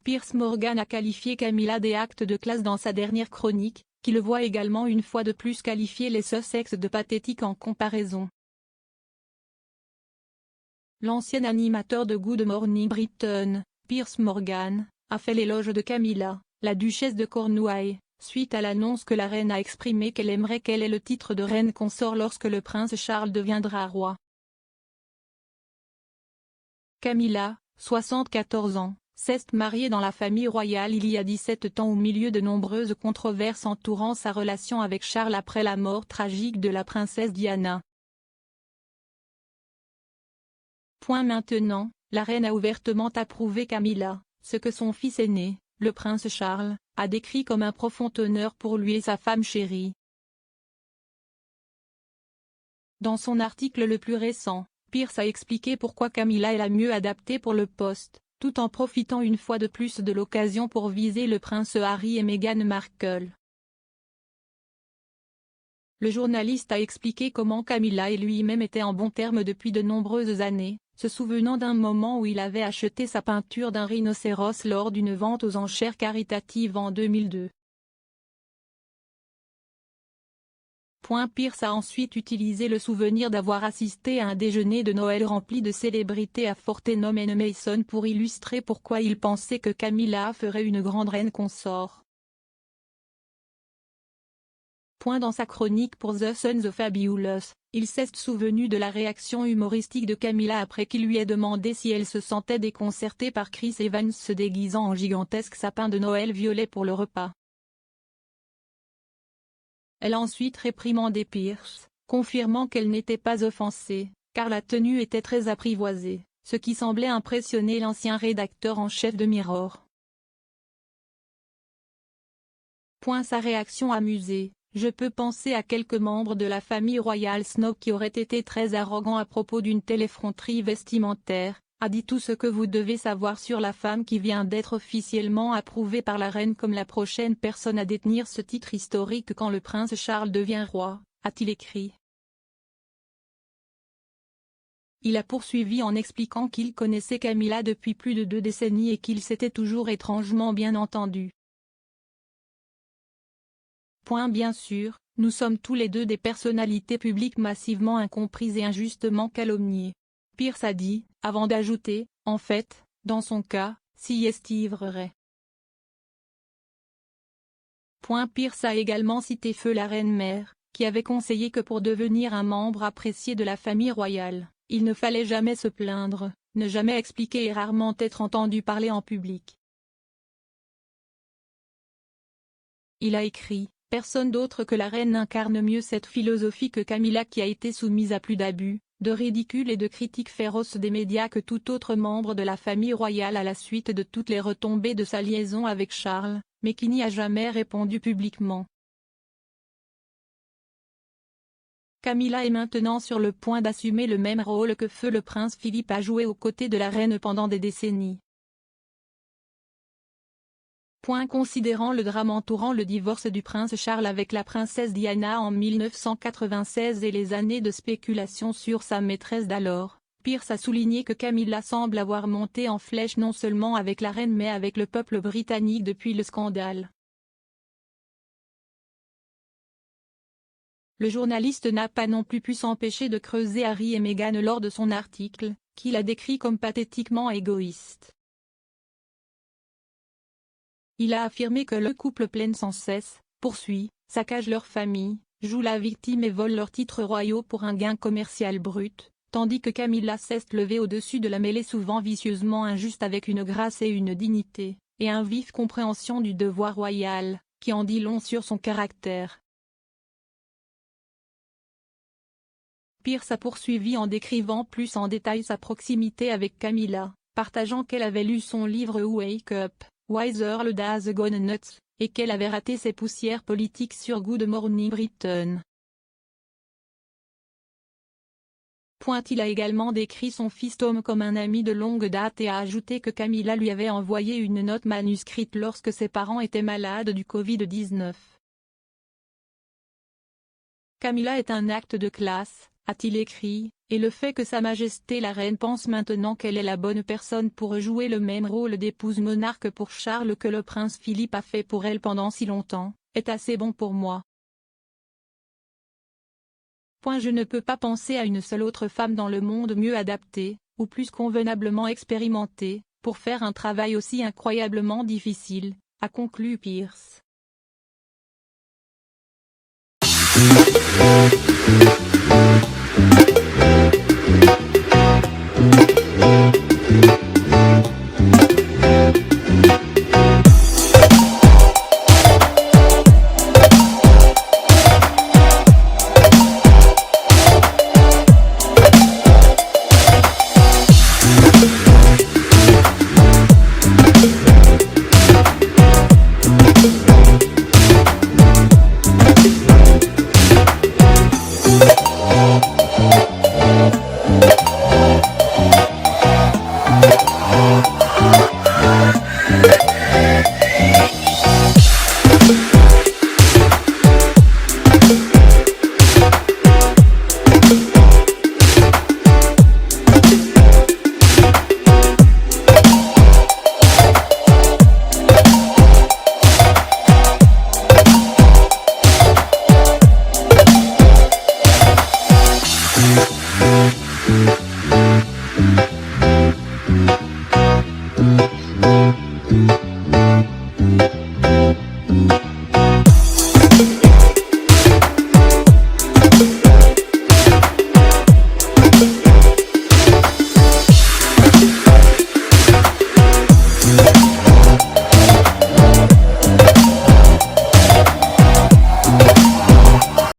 Piers Morgan a qualifié Camilla d'acte de classe dans sa dernière chronique, qui le voit également une fois de plus qualifier les Sussex de pathétiques en comparaison. L'ancien animateur de Good Morning Britain, Piers Morgan, a fait l'éloge de Camilla, la duchesse de Cornouailles, suite à l'annonce que la reine a exprimé qu'elle aimerait qu'elle ait le titre de reine consort lorsque le prince Charles deviendra roi. Camilla, 74 ans, s'est mariée dans la famille royale il y a 17 ans au milieu de nombreuses controverses entourant sa relation avec Charles après la mort tragique de la princesse Diana. Maintenant, la reine a ouvertement approuvé Camilla, ce que son fils aîné, le prince Charles, a décrit comme un profond honneur pour lui et sa femme chérie. Dans son article le plus récent, Piers a expliqué pourquoi Camilla est la mieux adaptée pour le poste, tout en profitant une fois de plus de l'occasion pour viser le prince Harry et Meghan Markle. Le journaliste a expliqué comment Camilla et lui-même étaient en bons termes depuis de nombreuses années, se souvenant d'un moment où il avait acheté sa peinture d'un rhinocéros lors d'une vente aux enchères caritatives en 2002. Piers a ensuite utilisé le souvenir d'avoir assisté à un déjeuner de Noël rempli de célébrités à Fortnum&Mason pour illustrer pourquoi il pensait que Camilla ferait une grande reine consort. Dans sa chronique pour The Sun The Fabulous, il s'est souvenu de la réaction humoristique de Camilla après qu'il lui ait demandé si elle se sentait déconcertée par Chris Evans se déguisant en gigantesque sapin de Noël violet pour le repas. Elle a ensuite réprimandé Piers, confirmant qu'elle n'était pas offensée, car la tenue était très apprivoisée, ce qui semblait impressionner l'ancien rédacteur en chef de Mirror. Sa réaction amusée. Je peux penser à quelques membres de la famille royale snob qui auraient été très arrogants à propos d'une telle effronterie vestimentaire, a dit tout ce que vous devez savoir sur la femme qui vient d'être officiellement approuvée par la reine comme la prochaine personne à détenir ce titre historique quand le prince Charles devient roi, a-t-il écrit. Il a poursuivi en expliquant qu'il connaissait Camilla depuis plus de 2 décennies et qu'ils s'étaient toujours étrangement bien entendus. Bien sûr, nous sommes tous les deux des personnalités publiques massivement incomprises et injustement calomniées. Piers a dit, avant d'ajouter, en fait, dans son cas, si Steve vrai. Piers a également cité feu la reine-mère, qui avait conseillé que pour devenir un membre apprécié de la famille royale, il ne fallait jamais se plaindre, ne jamais expliquer et rarement être entendu parler en public. Il a écrit. Personne d'autre que la reine n'incarne mieux cette philosophie que Camilla qui a été soumise à plus d'abus, de ridicule et de critiques féroces des médias que tout autre membre de la famille royale à la suite de toutes les retombées de sa liaison avec Charles, mais qui n'y a jamais répondu publiquement. Camilla est maintenant sur le point d'assumer le même rôle que feu le prince Philippe a joué aux côtés de la reine pendant des décennies. Considérant le drame entourant le divorce du prince Charles avec la princesse Diana en 1996 et les années de spéculation sur sa maîtresse d'alors, Piers a souligné que Camilla semble avoir monté en flèche non seulement avec la reine mais avec le peuple britannique depuis le scandale. Le journaliste n'a pas non plus pu s'empêcher de creuser Harry et Meghan lors de son article, qu'il a décrit comme pathétiquement égoïste. Il a affirmé que le couple plaine sans cesse, poursuit, saccage leur famille, joue la victime et vole leurs titres royaux pour un gain commercial brut, tandis que Camilla s'est levée au-dessus de la mêlée souvent vicieusement injuste avec une grâce et une dignité, et une vive compréhension du devoir royal, qui en dit long sur son caractère. Piers a poursuivi en décrivant plus en détail sa proximité avec Camilla, partageant qu'elle avait lu son livre Wake Up, Wiser le Has Gone Nuts, et qu'elle avait raté ses poussières politiques sur Good Morning Britain. Il a également décrit son fils Tom comme un ami de longue date et a ajouté que Camilla lui avait envoyé une note manuscrite lorsque ses parents étaient malades du Covid-19. Camilla est un acte de classe, a-t-il écrit, et le fait que Sa Majesté la Reine pense maintenant qu'elle est la bonne personne pour jouer le même rôle d'épouse monarque pour Charles que le prince Philippe a fait pour elle pendant si longtemps, est assez bon pour moi. Je ne peux pas penser à une seule autre femme dans le monde mieux adaptée, ou plus convenablement expérimentée, pour faire un travail aussi incroyablement difficile, a conclu Pierce.